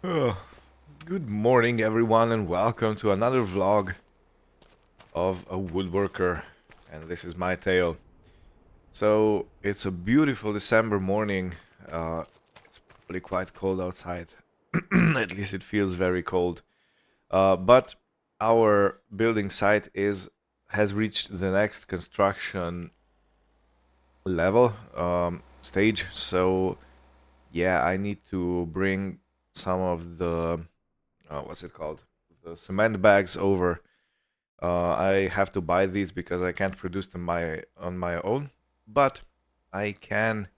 Oh, good morning, everyone, and welcome to another vlog of a woodworker. And this is my tale. So it's a beautiful December morning. It's probably quite cold outside. At least it feels very cold. But our building site has reached the next construction level stage. So yeah, I need to bring some of the what's it called? The cement bags over. I have to buy these because I can't produce them on my own, but I can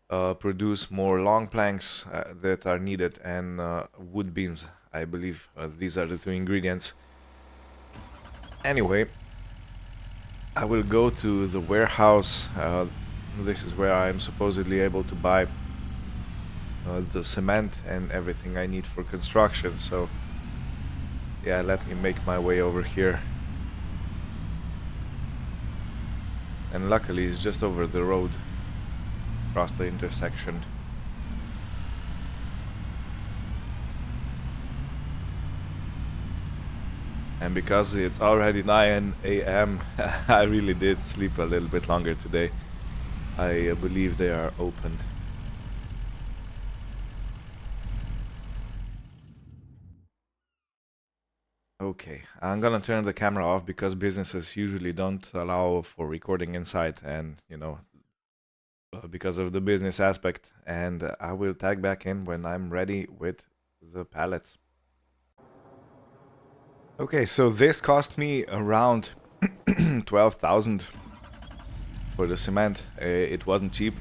produce more long planks that are needed and wood beams. I believe these are the two ingredients. Anyway, I will go to the warehouse. This is where I am supposedly able to buy the cement and everything I need for construction. So yeah, let me make my way over here. And luckily it's just over the road, across the intersection. And because it's already 9 a.m., I really did sleep a little bit longer today. I believe they are open. Okay, I'm gonna turn the camera off because businesses usually don't allow for recording inside, and because of the business aspect. And I will tag back in when I'm ready with the pallets. Okay, so this cost me around 12,000 for the cement. It wasn't cheap,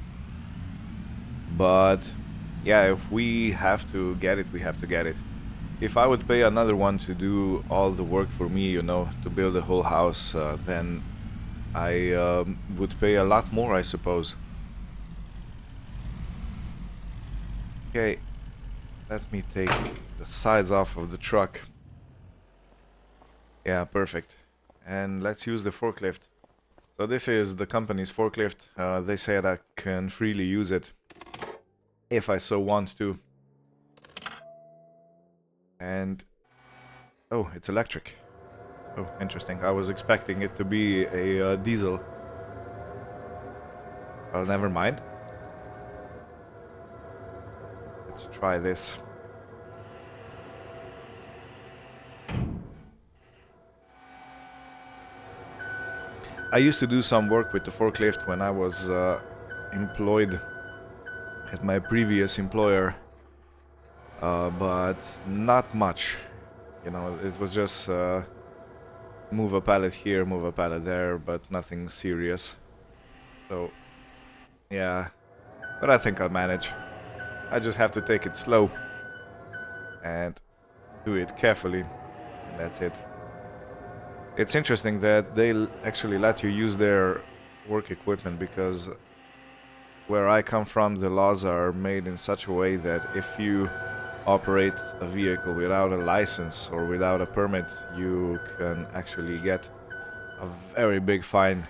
but yeah, if we have to get it, we have to get it. If I would pay another one to do all the work for me, to build a whole house, then I would pay a lot more, I suppose. Okay, let me take the sides off of the truck. Yeah, perfect. And let's use the forklift. So this is the company's forklift. They said I can freely use it if I so want to. And oh, it's electric. Oh, interesting. I was expecting it to be a diesel. Well, never mind. Let's try this. I used to do some work with the forklift when I was employed at my previous employer, but not much. It was just move a pallet here, move a pallet there, but nothing serious. So, yeah, but I think I'll manage. I just have to take it slow and do it carefully, and that's it. It's interesting that they actually let you use their work equipment, because where I come from, the laws are made in such a way that if you operate a vehicle without a license or without a permit, you can actually get a very big fine.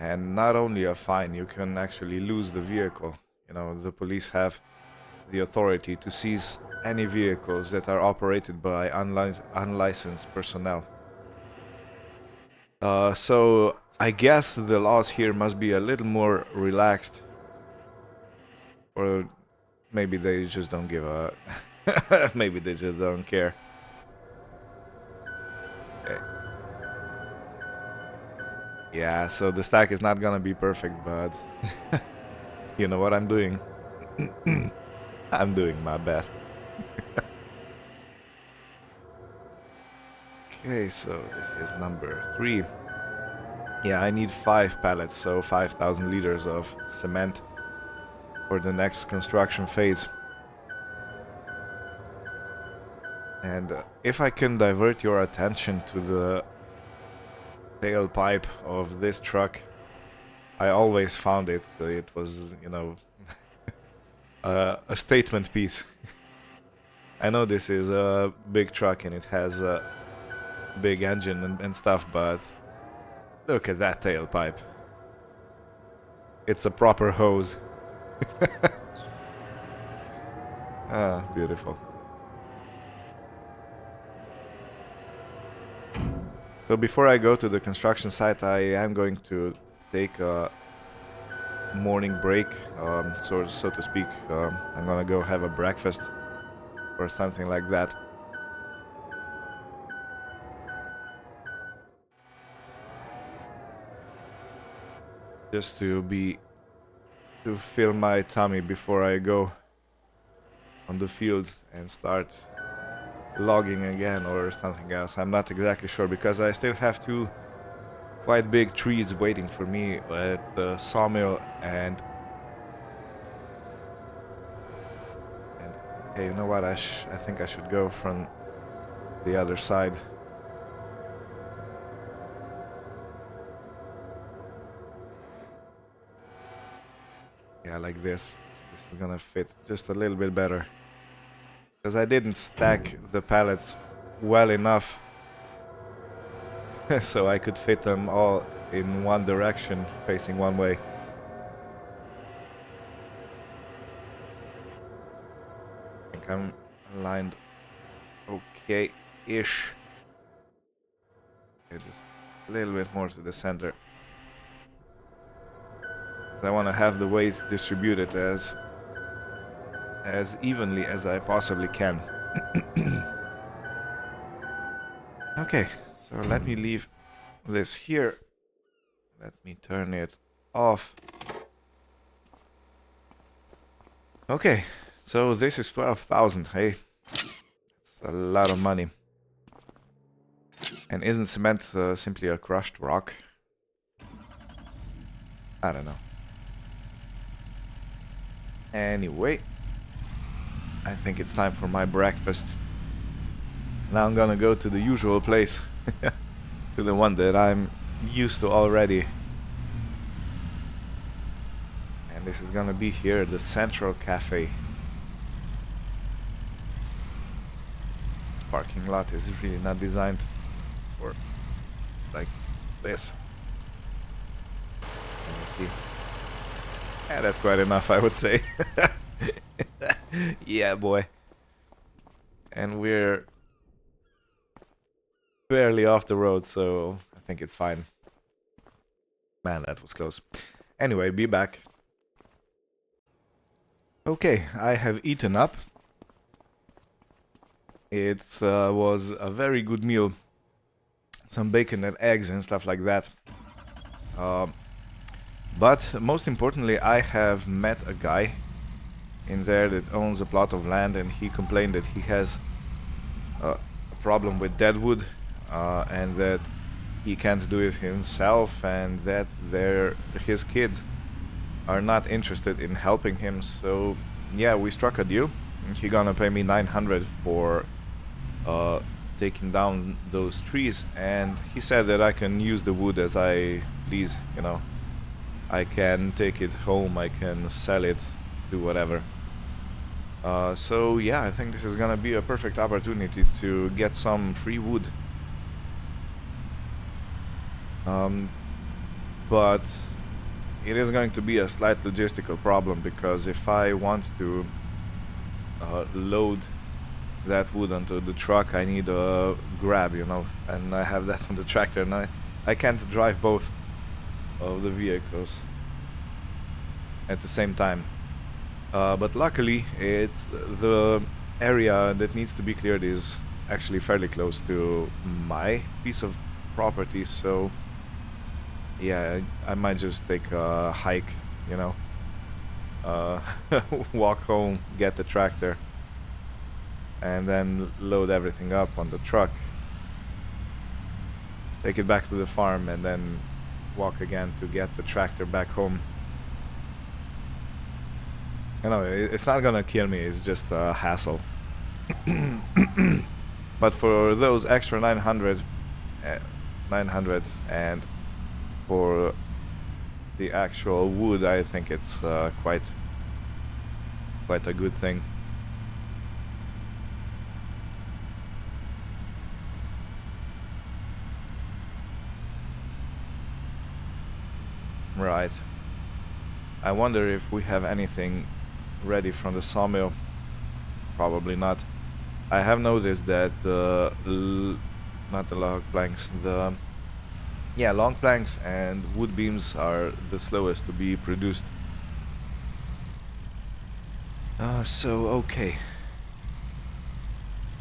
And not only a fine, you can actually lose the vehicle. The police have the authority to seize any vehicles that are operated by unlicensed personnel. So I guess the laws here must be a little more relaxed, or maybe they just don't give a maybe they just don't care. Okay. Yeah, so the stack is not gonna be perfect, but you know what I'm doing. I'm doing my best. Okay, so this is number 3. Yeah, I need 5 pallets, so 5,000 liters of cement for the next construction phase. And if I can divert your attention to the tailpipe of this truck, I always found it was, a statement piece. I know this is a big truck and it has a big engine and stuff, but Look at that tailpipe. It's a proper hose. Ah, beautiful. So before I go to the construction site, I am going to take a morning break, so to speak. I'm gonna go have a breakfast or something like that. Just to fill my tummy before I go on the fields and start logging again or something else. I'm not exactly sure because I still have two quite big trees waiting for me at the sawmill and hey, you know what? I think I should go from the other side. Yeah, like this. This is gonna fit just a little bit better. Because I didn't stack the pallets well enough so I could fit them all in one direction, facing one way. I think I'm aligned okay-ish. Okay, just a little bit more to the center. I want to have the weight distributed as evenly as I possibly can. Okay, so let me leave this here. Let me turn it off. Okay, so this is 12,000. Hey, that's a lot of money. And isn't cement simply a crushed rock? I don't know. Anyway, I think it's time for my breakfast. Now I'm gonna go to the usual place. To the one that I'm used to already. And this is gonna be here, the Central Cafe. Parking lot is really not designed for like this. Let me see. Yeah, that's quite enough, I would say. Yeah, boy. And we're barely off the road, so I think it's fine. Man, that was close. Anyway, be back. Okay, I have eaten up. It was a very good meal. Some bacon and eggs and stuff like that. But most importantly, I have met a guy in there that owns a plot of land, and he complained that he has a problem with deadwood, and that he can't do it himself, and that his kids are not interested in helping him. So yeah, we struck a deal. He gonna pay me 900 for taking down those trees, and he said that I can use the wood as I please, you know. I can take it home, I can sell it, do whatever. So yeah, I think this is gonna be a perfect opportunity to get some free wood. But it is going to be a slight logistical problem, because if I want to load that wood onto the truck, I need a grab, you know, and I have that on the tractor, and I can't drive both of the vehicles at the same time. But luckily, it's the area that needs to be cleared is actually fairly close to my piece of property, so yeah, I might just take a hike, you know, walk home, get the tractor, and then load everything up on the truck, take it back to the farm, and then walk again to get the tractor back home. You know, it's not gonna kill me, it's just a hassle. But for those extra 900 and for the actual wood, I think it's quite a good thing. Right. I wonder if we have anything ready from the sawmill. Probably not. I have noticed that not the log planks, the yeah, long planks and wood beams are the slowest to be produced. So okay.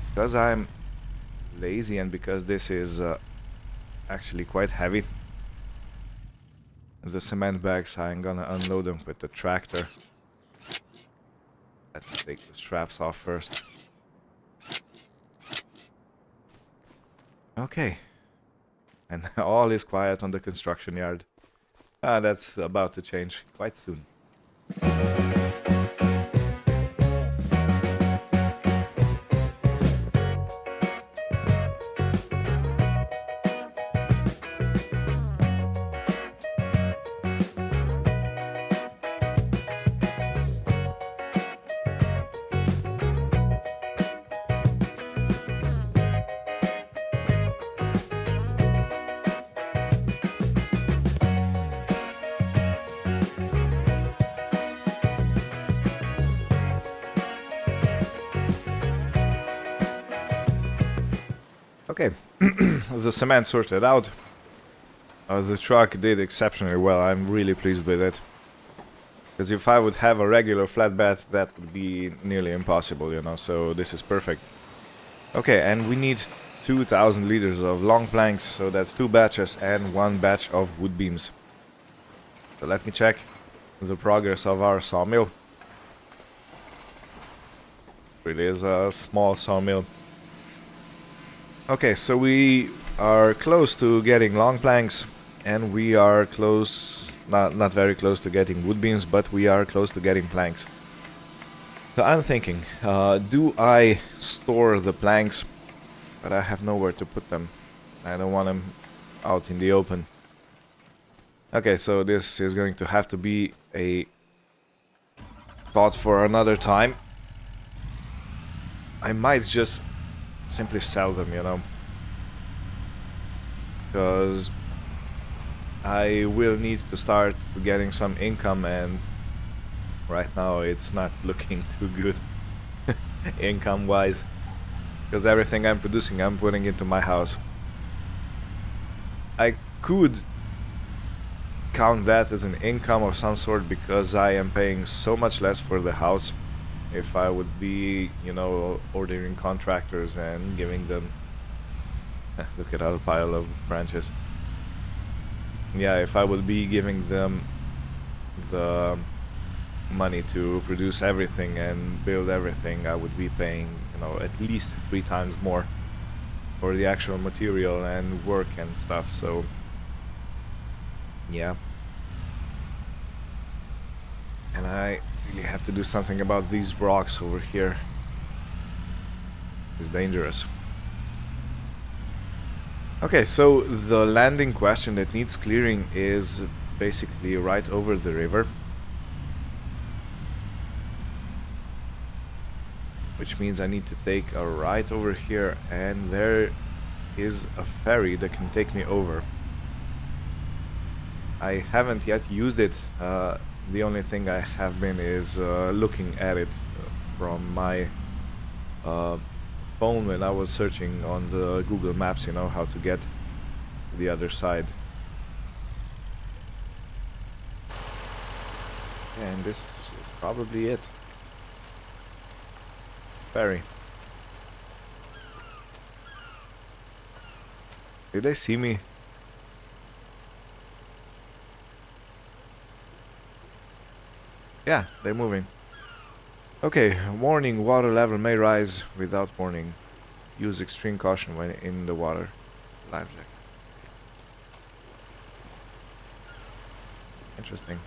Because I'm lazy and because this is actually quite heavy, the cement bags I'm gonna unload them with the tractor. Let's take the straps off first. Okay. And all is quiet on the construction yard. That's about to change quite soon. Okay, the cement sorted out. The truck did exceptionally well. I'm really pleased with it. Because if I would have a regular flatbed, that would be nearly impossible, you know, so this is perfect. Okay, and we need 2,000 liters of long planks, so that's 2 batches and 1 batch of wood beams. So let me check the progress of our sawmill. It is a small sawmill. Okay, so we are close to getting long planks, and we are close, not very close to getting wood beams, but we are close to getting planks. So I'm thinking, do I store the planks, but I have nowhere to put them. I don't want them out in the open. Okay, so this is going to have to be a thought for another time. I might just simply sell them, you know, because I will need to start getting some income, and right now it's not looking too good income wise, because everything I'm producing I'm putting into my house. I could count that as an income of some sort because I am paying so much less for the house. If I would be, you know, ordering contractors and giving them look at that pile of branches. Yeah, if I would be giving them the money to produce everything and build everything, I would be paying, you know, at least 3 times more for the actual material and work and stuff, so yeah. And I really have to do something about these rocks over here. It's dangerous. Okay, so the landing question that needs clearing is basically right over the river, which means I need to take a right over here, and there is a ferry that can take me over. I haven't yet used it. The only thing I have been is looking at it from my phone when I was searching on the Google Maps, you know, how to get to the other side. And this is probably it. Ferry. Did they see me? Yeah, they're moving. Okay, warning, water level may rise without warning. Use extreme caution when in the water. Life jacket. Interesting.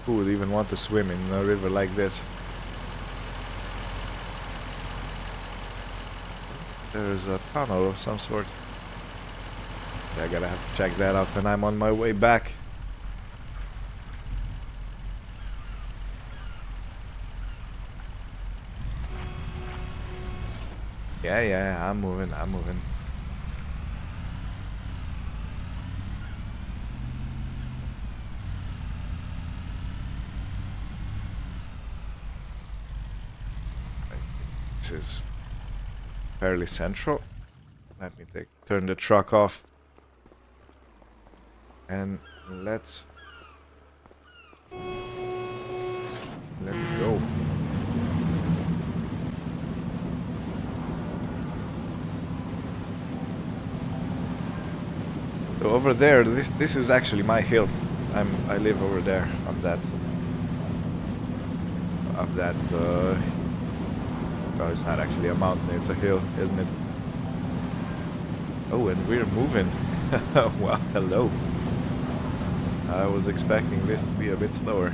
Who would even want to swim in a river like this? There's a tunnel of some sort. Yeah, I gotta have to check that out when I'm on my way back. Yeah, I'm moving. is fairly central. Let me turn the truck off. And let's go. So over there, this is actually my hill. I live over there on that. Well, it's not actually a mountain; it's a hill, isn't it? Oh, and we're moving. Well, hello. I was expecting this to be a bit slower.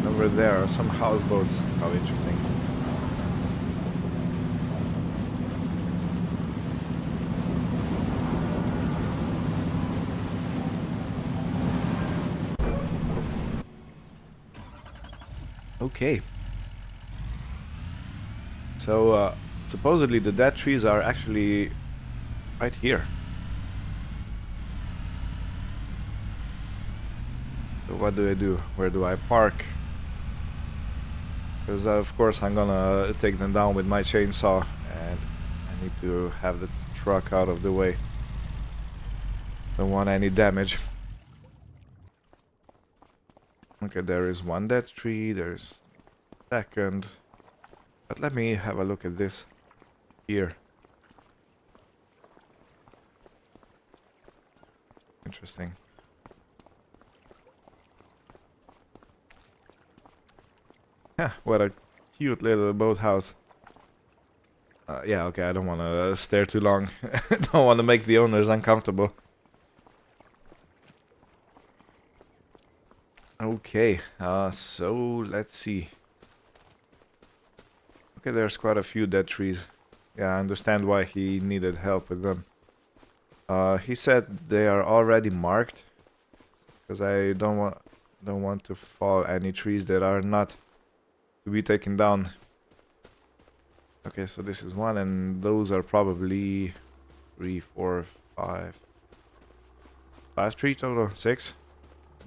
Over there are some houseboats. How interesting. Okay. So, supposedly the dead trees are actually right here. So what do I do? Where do I park? Because of course I'm gonna take them down with my chainsaw, and I need to have the truck out of the way. Don't want any damage. Okay, there is one dead tree, there's second. But let me have a look at this here. Interesting. Huh, what a cute little boathouse. Yeah, okay, I don't want to stare too long. Don't want to make the owners uncomfortable. Okay, so let's see. Okay, there's quite a few dead trees. Yeah, I understand why he needed help with them. He said they are already marked, because I don't want to fall any trees that are not to be taken down. Okay, so this is one, and those are probably 3, 4, 5. 5 trees total, 6.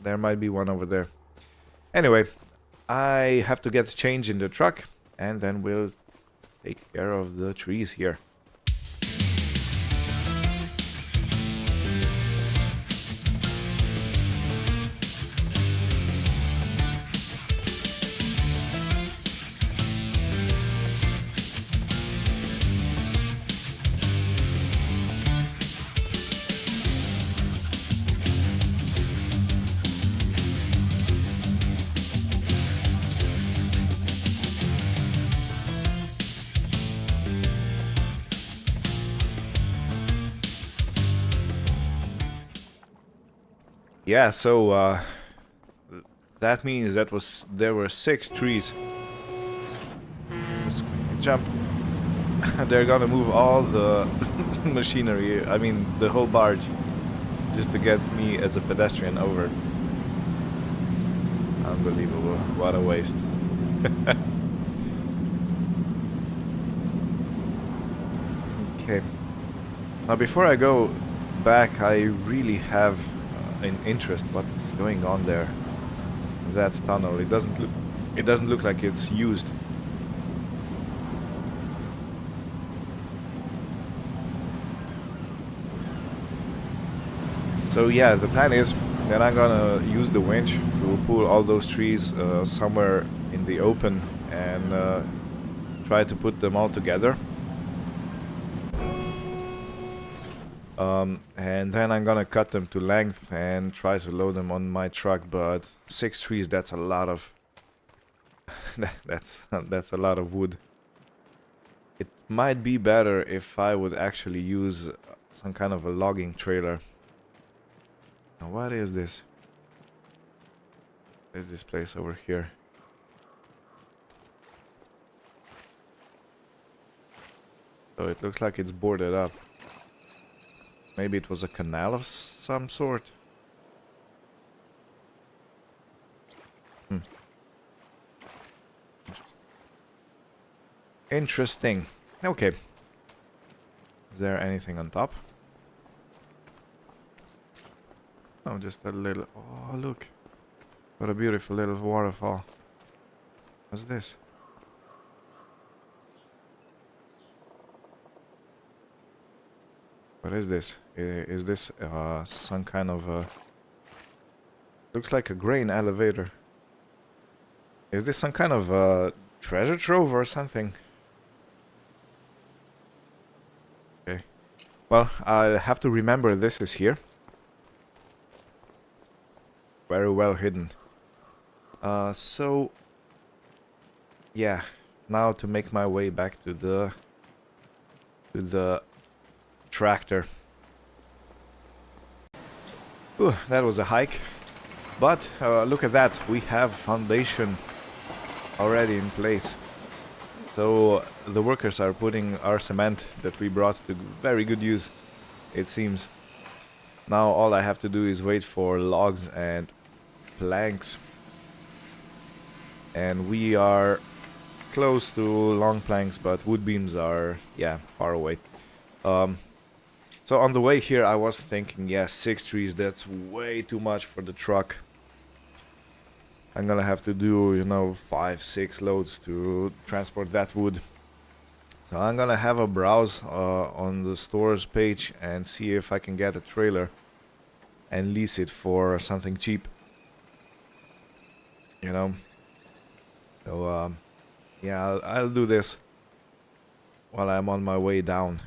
There might be one over there. Anyway, I have to get change in the truck, and then we'll take care of the trees here. Yeah, so that means there were 6 trees. Just jump. They're gonna move all the machinery, I mean the whole barge, just to get me as a pedestrian over. Unbelievable, what a waste. Okay. Now before I go back, I really have an interest what's going on there. That tunnel, it doesn't look like it's used. So yeah, the plan is that I'm gonna use the winch to pull all those trees somewhere in the open and try to put them all together. And then I'm gonna cut them to length and try to load them on my truck. But 6 trees, that's a lot of that's a lot of wood. It might be better if I would actually use some kind of a logging trailer. Now, what is this? There's this place over here. So it looks like it's boarded up. Maybe it was a canal of some sort. Interesting. Okay. Is there anything on top? Oh, just a little... Oh, look. What a beautiful little waterfall. What's this? What is this? Is this some kind of... looks like a grain elevator. Is this some kind of treasure trove or something? Okay. Well, I have to remember this is here. Very well hidden. So... Yeah. Now to make my way back to the... tractor. Ooh, that was a hike. But look at that. We have foundation already in place. So the workers are putting our cement that we brought to very good use, it seems. Now all I have to do is wait for logs and planks. And we are close to long planks, but wood beams are, yeah, far away. So on the way here I was thinking, yeah, 6 trees, that's way too much for the truck. I'm gonna have to do, you know, 5-6 loads to transport that wood. So I'm gonna have a browse on the stores page and see if I can get a trailer and lease it for something cheap. You know. So yeah, I'll do this while I'm on my way down.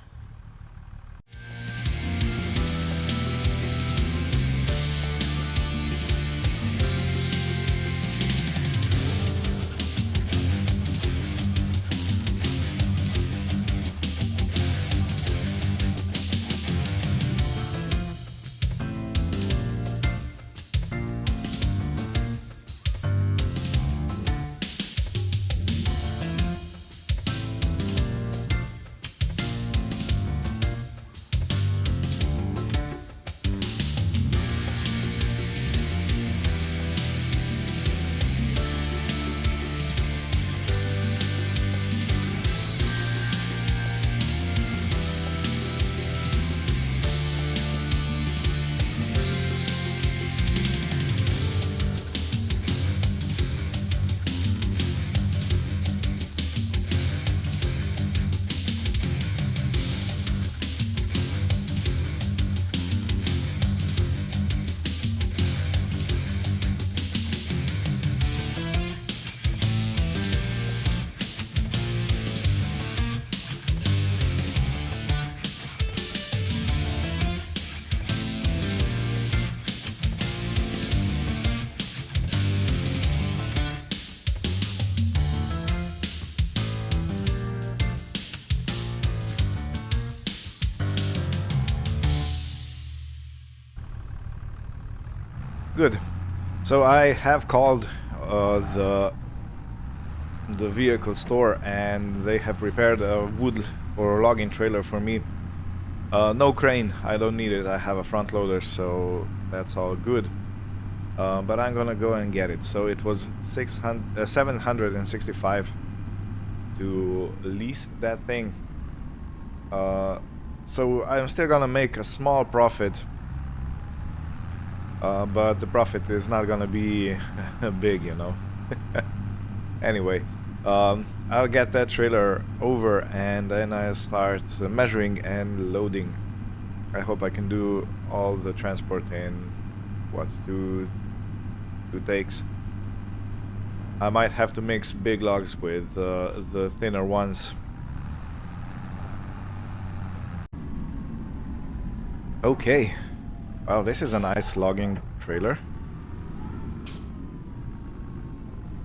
Good. So I have called the vehicle store and they have prepared a wood or logging trailer for me. No crane, I don't need it. I have a front loader, so that's all good. But I'm gonna go and get it. So it was 765 to lease that thing. So I'm still gonna make a small profit. But the profit is not gonna be big, you know. Anyway, I'll get that trailer over and then I'll start measuring and loading. I hope I can do all the transport in, what, two takes. I might have to mix big logs with the thinner ones. Okay. Wow, this is a nice logging trailer. I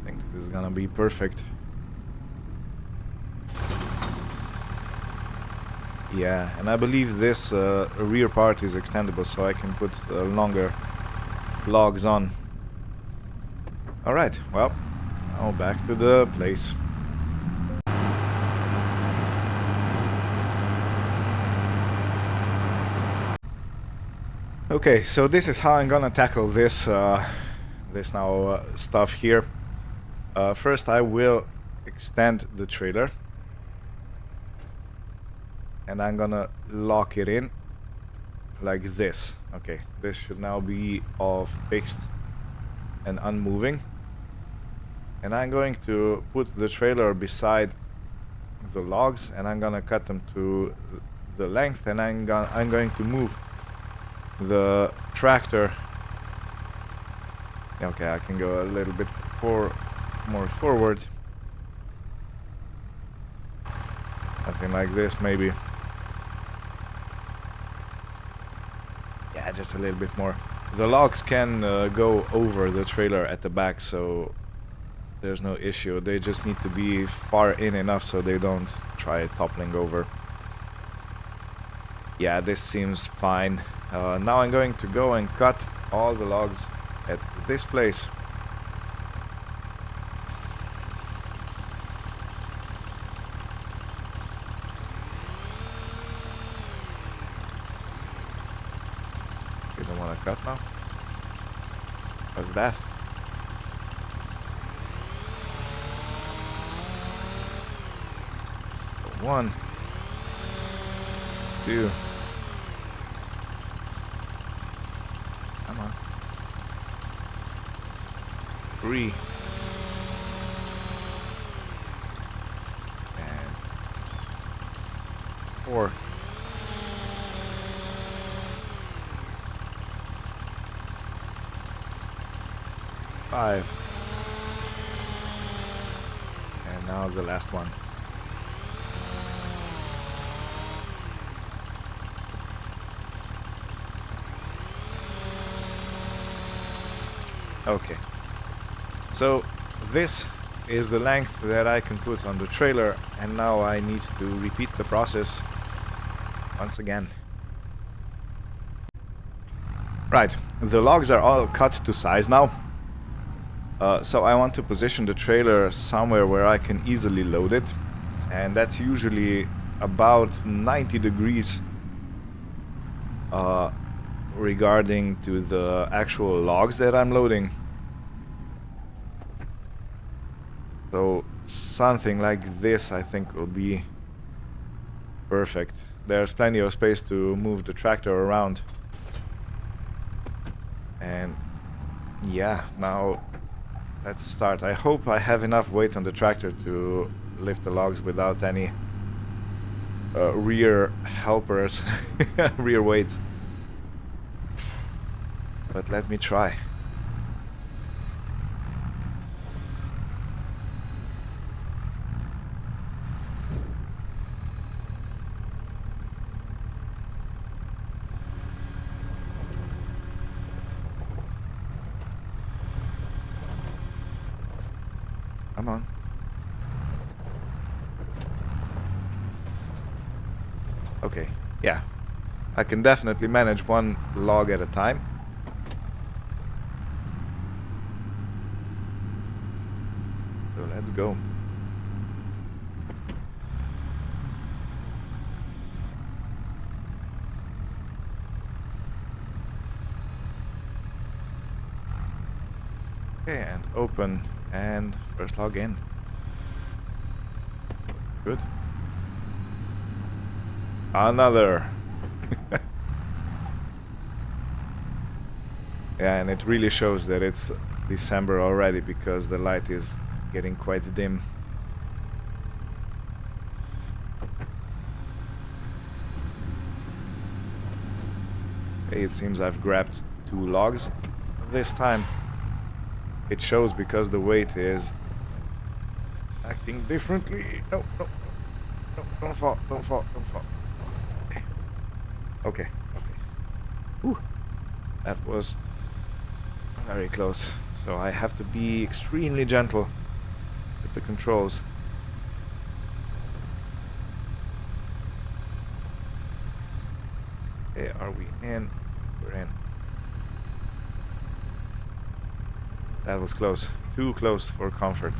think this is gonna be perfect. Yeah, and I believe this rear part is extendable, so I can put longer logs on. Alright, well, now back to the place. Okay, so this is how I'm gonna tackle this this now stuff here. First I will extend the trailer and I'm gonna lock it in. like this. Okay, this should now be all fixed and unmoving. And I'm going to put the trailer beside the logs, and I'm gonna cut them to the length, and I'm going to move the tractor. Okay, I can go a little bit more forward. Something like this, maybe. Yeah, just a little bit more. The logs can go over the trailer at the back, so there's no issue. They just need to be far in enough so they don't try toppling over. Yeah, this seems fine. Now I'm going to go and cut all the logs at this place. You don't want to cut now? What's that? One, two. Come on. 3. And 4. 5. And now the last one. Okay. So this is the length that I can put on the trailer, and now I need to repeat the process once again. Right, the logs are all cut to size now. So I want to position the trailer somewhere where I can easily load it, and that's usually about 90 degrees regarding to the actual logs that I'm loading. So something like this I think will be perfect. There's plenty of space to move the tractor around. And yeah, now let's start. I hope I have enough weight on the tractor to lift the logs without any rear helpers, rear weights. But let me try. Come on. Okay, yeah. I can definitely manage one log at a time. So let's go. Okay, and open, and first log in. Good. Another. Yeah, and it really shows that it's December already because the light is getting quite dim. Okay, it seems I've grabbed 2 logs this time. It shows because the weight is acting differently. No, no, no, no, don't fall, don't fall, don't fall. Okay, okay. Whew. That was very close. So I have to be extremely gentle with the controls. Okay, are we in? We're in. That was close. Too close for comfort.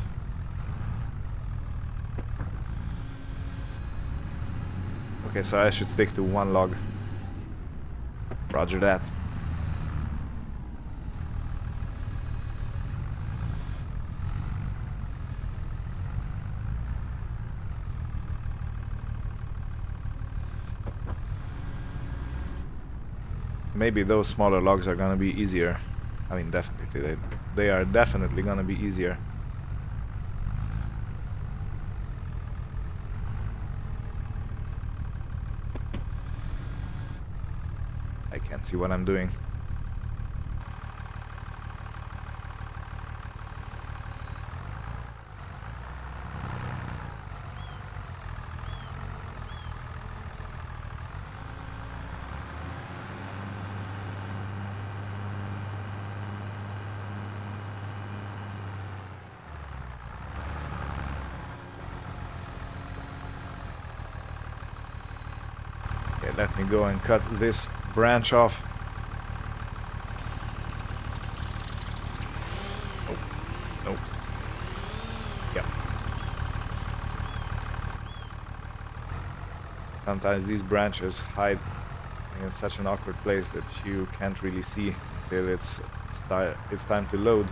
Okay, so I should stick to 1 log. Roger that. maybe those smaller logs are gonna be easier. I mean, definitely, they are definitely gonna be easier. I can't see what I'm doing. Okay, let me go and cut this branch off. Oh, no. Yeah. Sometimes these branches hide in such an awkward place that you can't really see until it's time to load.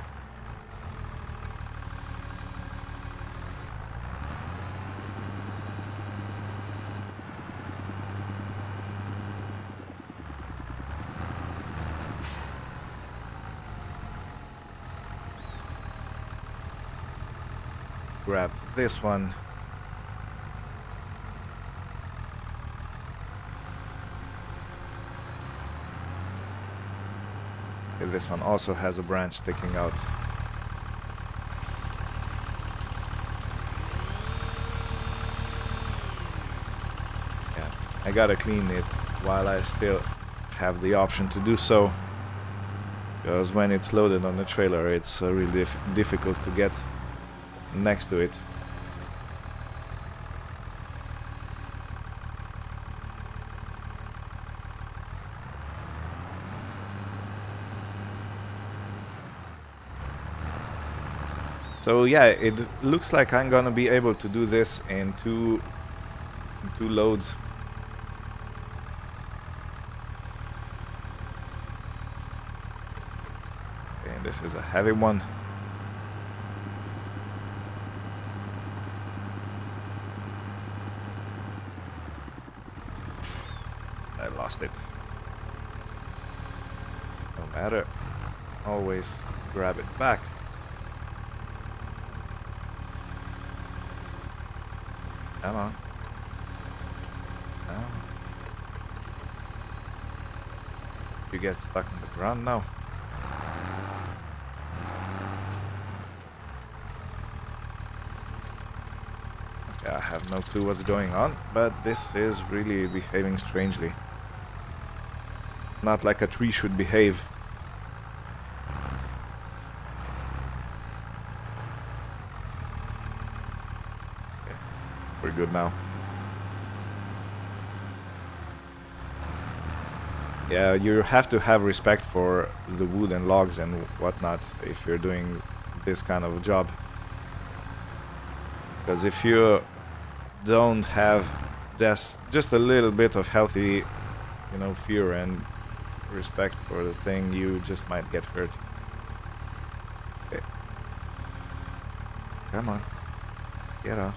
Grab this one. Okay, this one also has a branch sticking out. Yeah, I gotta clean it while I still have the option to do so, because when it's loaded on the trailer it's really difficult to get next to it. So yeah, it looks like I'm gonna be able to do this in two loads. Okay, this is a heavy one. I lost it. No matter. Always grab it back. Come on. Oh. You get stuck in the ground now. Okay, I have no clue what's going on, but this is really behaving strangely. Not like a tree should behave. Okay, we're good now. Yeah, you have to have respect for the wood and logs and whatnot if you're doing this kind of a job. Because if you don't have just a little bit of healthy, you know, fear and respect for the thing, you just might get hurt. Okay. Come on. Get off.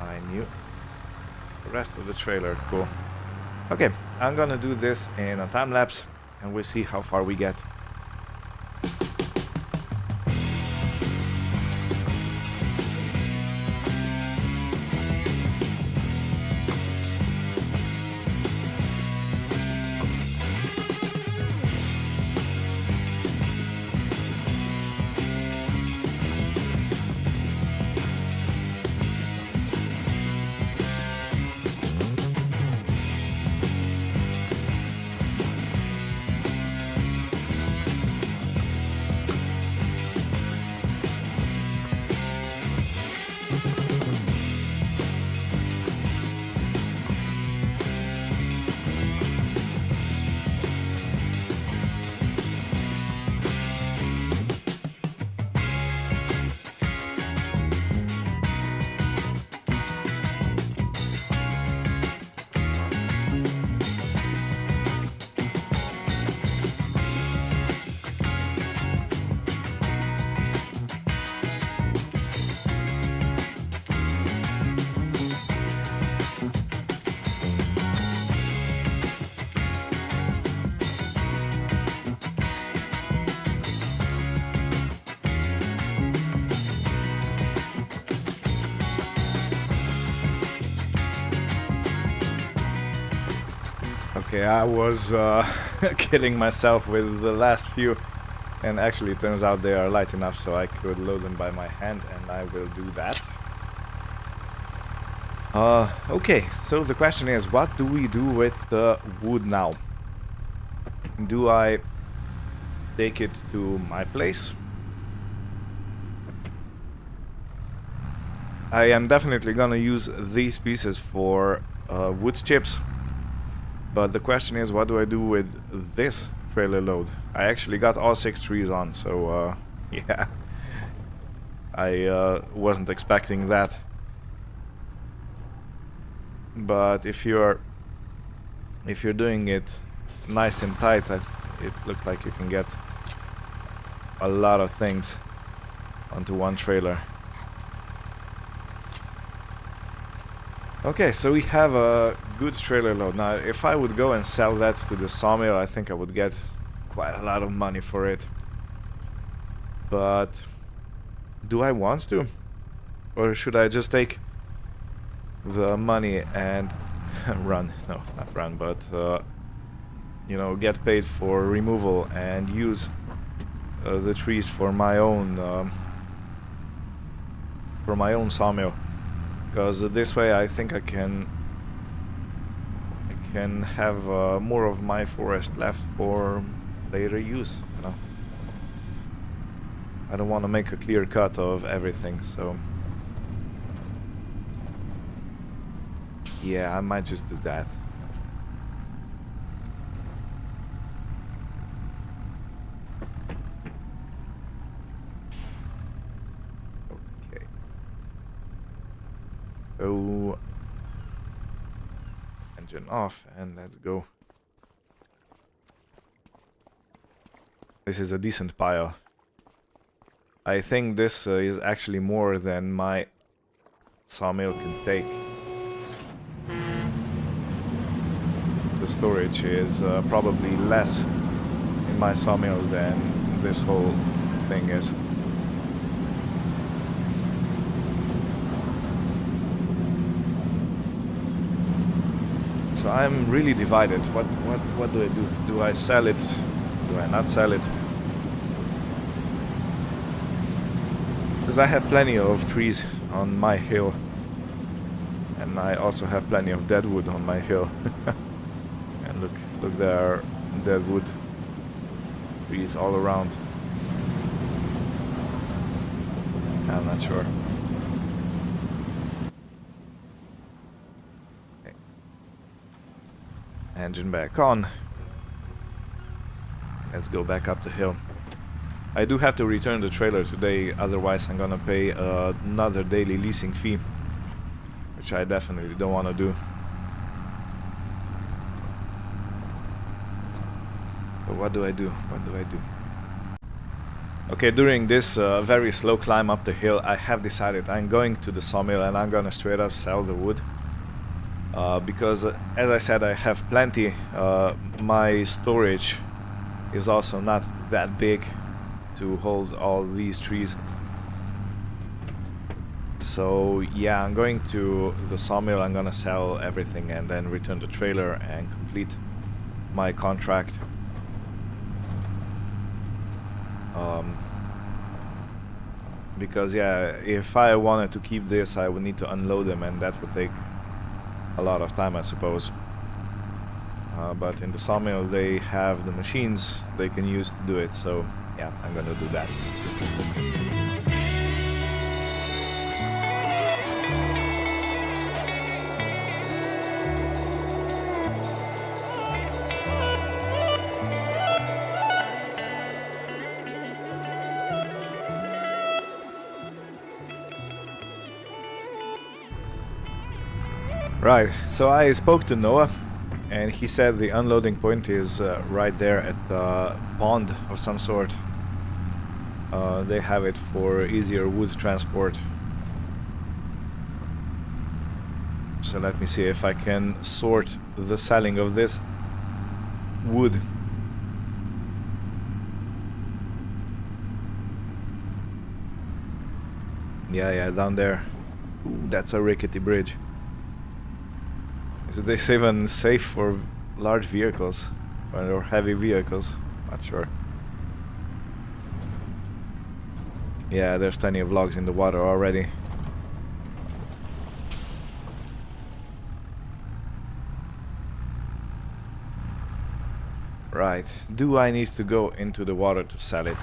I knew. The rest of the trailer, cool. Okay, I'm gonna do this in a time lapse and we'll see how far we get. Okay, I was kidding myself with the last few, and actually it turns out they are light enough so I could load them by my hand, and I will do that. Okay, so the question is, what do we do with the wood now? Do I take it to my place? I am definitely gonna use these pieces for wood chips, but the question is, what do I do with this trailer load? I actually got all 6 trees on, so yeah, I wasn't expecting that. But if you're doing it nice and tight, it looks like you can get a lot of things onto one trailer. Okay, so we have a good trailer load. Now, if I would go and sell that to the sawmill, I think I would get quite a lot of money for it. But do I want to? Or should I just take the money and run? No, not run, but you know, get paid for removal and use the trees for my own sawmill, because this way I think I can have more of my forest left for later use, you know. I don't want to make a clear cut of everything, so yeah, I might just do that. Okay. So engine off and let's go. This is a decent pile. I think this is actually more than my sawmill can take. The storage is probably less in my sawmill than this whole thing is. So I'm really divided. What do I do? Do I sell it? Do I not sell it? Because I have plenty of trees on my hill, and I also have plenty of deadwood on my hill. And look, there are deadwood trees all around. I'm not sure. Okay. Engine back on. Let's go back up the hill. I do have to return the trailer today, otherwise I'm gonna pay another daily leasing fee, which I definitely don't want to do. But what do I do? What do I do? Okay, during this very slow climb up the hill, I have decided I'm going to the sawmill and I'm gonna straight up sell the wood. Because, as I said, I have plenty. My storage is also not that big to hold all these trees. So yeah, I'm going to the sawmill, I'm gonna sell everything and then return the trailer and complete my contract. Because yeah, if I wanted to keep this, I would need to unload them, and that would take a lot of time, I suppose. But in the sawmill they have the machines they can use to do it, so yeah, I'm gonna do that. Right, so I spoke to Noah, and he said the unloading point is right there at the pond of some sort. They have it for easier wood transport. So let me see if I can sort the selling of this wood. Yeah, down there. Ooh, that's a rickety bridge. Is this even safe for large vehicles or heavy vehicles. Not sure. Yeah, there's plenty of logs in the water already. Right. Do I need to go into the water to sell it?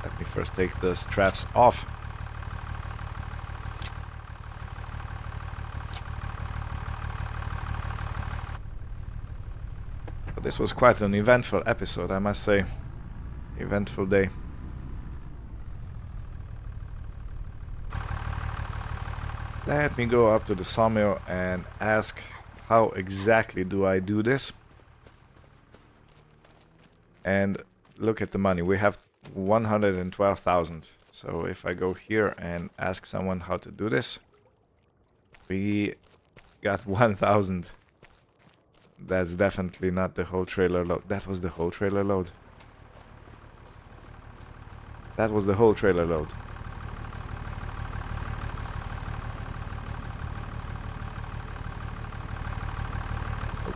Let me first take the straps off. But this was quite an eventful episode, I must say. Eventful day. Let me go up to the sawmill and ask how exactly do I do this. And look at the money. We have 112,000. So if I go here and ask someone how to do this, we got 1,000. That's definitely not the whole trailer load. That was the whole trailer load. That was the whole trailer load.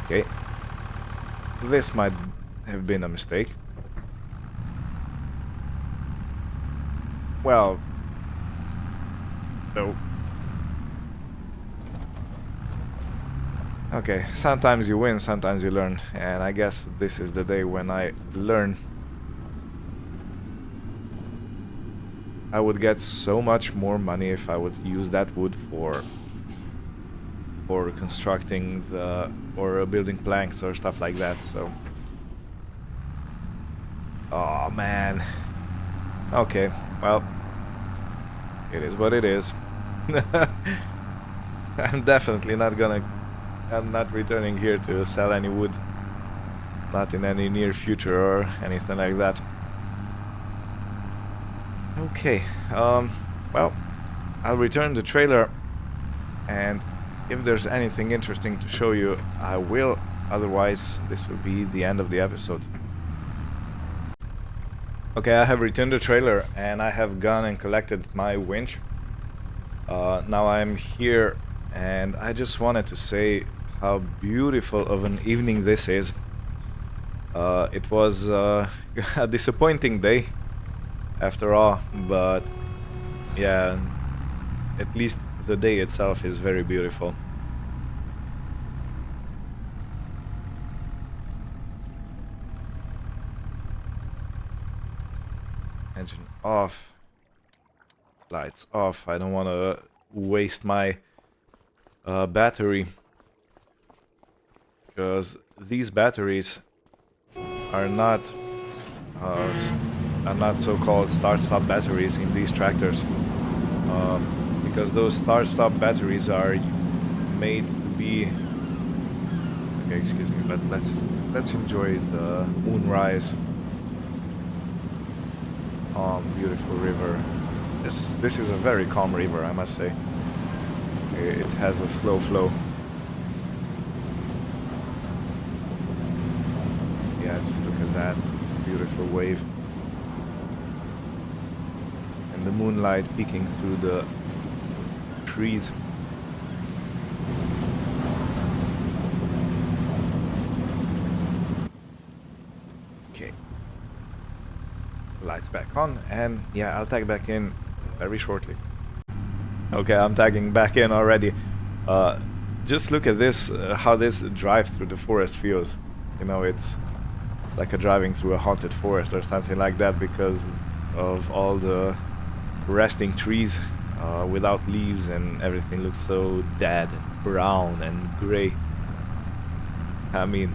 Okay. This might have been a mistake. Well, no. Okay, sometimes you win, sometimes you learn, and I guess this is the day when I learn. I would get so much more money if I would use that wood for constructing or building planks or stuff like that. So, oh man. Okay, well, it is what it is. I'm definitely not gonna. I'm not returning here to sell any wood. Not in any near future or anything like that. Okay, well, I'll return the trailer, and if there's anything interesting to show you, I will. Otherwise, this will be the end of the episode. Okay, I have returned the trailer, and I have gone and collected my winch. Now I'm here, and I just wanted to say how beautiful of an evening this is. It was a disappointing day, after all, but yeah, at least the day itself is very beautiful. Engine off, lights off. I don't want to waste my battery, because these batteries are not so-called start-stop batteries in these tractors, because those start-stop batteries are made to be. Okay, excuse me, but let's enjoy the moonrise. Beautiful river. This is a very calm river, I must say. It has a slow flow. Yeah, just look at that beautiful wave. And the moonlight peeking through the trees. Okay. Lights back on, and yeah, I'll tag back in very shortly. Okay, I'm tagging back in already. Just look at this, how this drive through the forest feels. You know, it's like a driving through a haunted forest or something like that, because of all the resting trees without leaves, and everything looks so dead and brown and gray. I mean,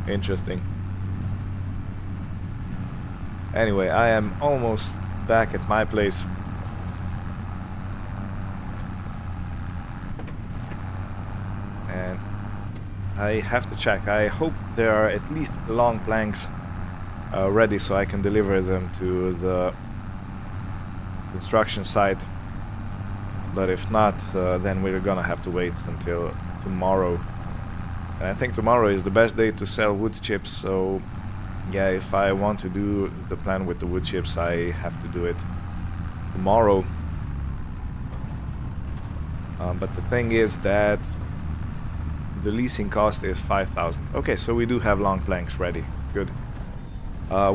interesting. Anyway, I am almost back at my place. And I have to check. I hope there are at least long planks ready so I can deliver them to the construction site. But if not, then we're gonna have to wait until tomorrow. And I think tomorrow is the best day to sell wood chips, so yeah, if I want to do the plan with the wood chips, I have to do it tomorrow. But the thing is that the leasing cost is 5,000. Okay, so we do have long planks ready. Good.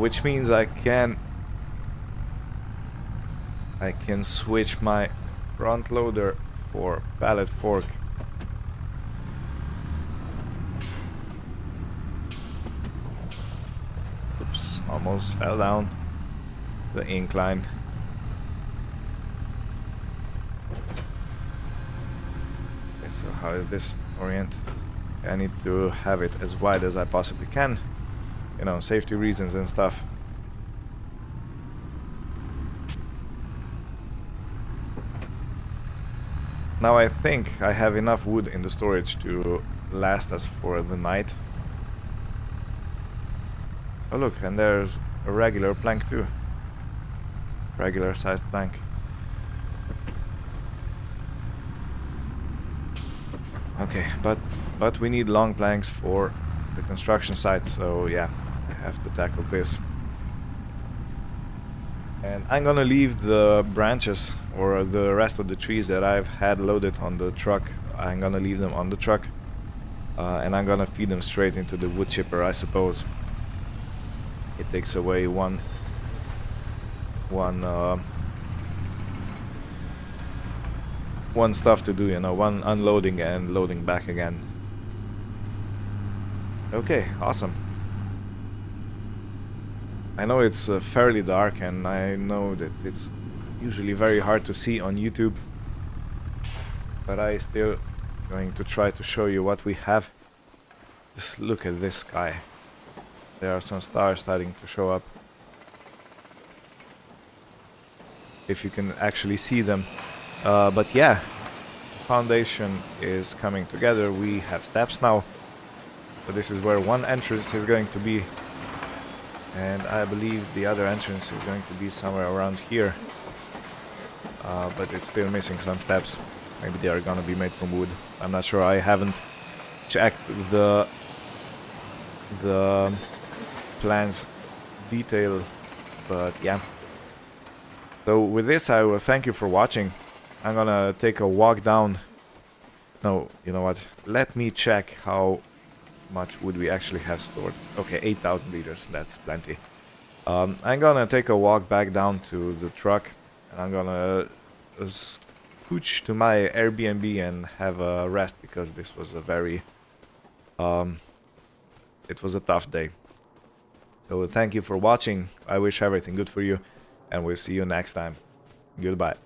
Which means I can switch my front loader for pallet fork. Oops, almost fell down the incline. Okay, so how is this oriented? I need to have it as wide as I possibly can. You know, safety reasons and stuff. Now I think I have enough wood in the storage to last us for the night. Oh look, and there's a regular plank too. Regular sized plank. Okay, but we need long planks for the construction site, so yeah, I have to tackle this. And I'm gonna leave the branches or the rest of the trees that I've had loaded on the truck. I'm gonna leave them on the truck, and I'm gonna feed them straight into the wood chipper, I suppose. It takes away one stuff to do, you know, one unloading and loading back again. Okay, awesome. I know it's fairly dark, and I know that it's usually very hard to see on YouTube, but I still going to try to show you what we have. Just look at this sky. There are some stars starting to show up. If you can actually see them. But yeah, the foundation is coming together. We have steps now. So this is where one entrance is going to be. And I believe the other entrance is going to be somewhere around here. But it's still missing some steps. Maybe they are gonna be made from wood. I'm not sure. I haven't checked the plans detail, but yeah. So with this, I will thank you for watching. I'm gonna take a walk down. No, you know what? Let me check how much wood we actually have stored. Okay, 8,000 liters. That's plenty. I'm gonna take a walk back down to the truck, and I'm gonna scooch to my Airbnb and have a rest, because this was a very it was a tough day. So thank you for watching. I wish everything good for you, and we'll see you next time. Goodbye.